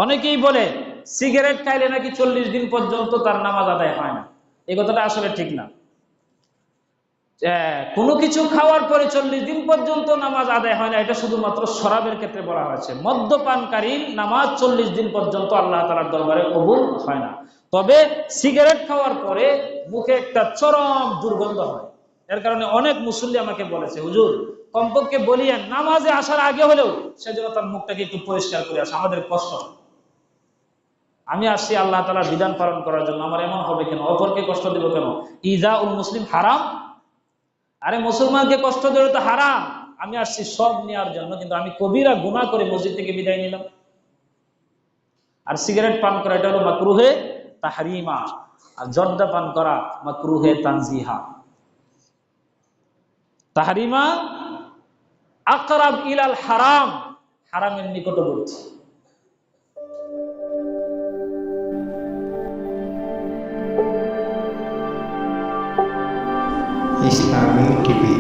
অনেকেই বলে সিগারেট খাইলে নাকি 40 দিন পর্যন্ত তার নামাজ আদায় হয় না। এই কথাটা আসলে ঠিক না। কোনো কিছু খাওয়ার পরে 40 দিন পর্যন্ত নামাজ আদায় হয় না, এটা শুধুমাত্র শরাবের ক্ষেত্রে বলা হয়েছে। মদ্যপানকারীর নামাজ 40 দিন পর্যন্ত আল্লাহ তাআলার দরবারে কবুল হয় না। তবে সিগারেট খাওয়ার পরে মুখে একটা চরম দুর্গন্ধ হয়। এর কারণে অনেক মুসল্লি আমাকে বলেছে, হুজুর কমপক্ষে বলিয়েন নামাজে আসার আগে হলেও সেজন্য তার মুখটাকে একটু পরিষ্কার করে আসে, আমাদের কষ্ট হয়। আমি আসছি আল্লাহ তাআলার বিধান পালন করার জন্য, আমার এমন হবে কেন? অপরকে কষ্ট দেব কেন? ইজা উল মুসলিম হারাম। আরে মুসলমানকে কষ্ট দেওয়া তো হারাম। আমি আসছি সব নেওয়ার জন্য, কিন্তু আমি কবিরা গুনাহ করে মসজিদ থেকে বিদায় নিলাম। আর সিগারেট পান করা এটা হলো মাকরুহে তাহরিমা, আর জর্দা পান করা মাকরুহে তানজিহা। তাহরিমা আকরাব ইলাল হারাম, হারামের নিকটবর্তী। ইসলামী টিভি।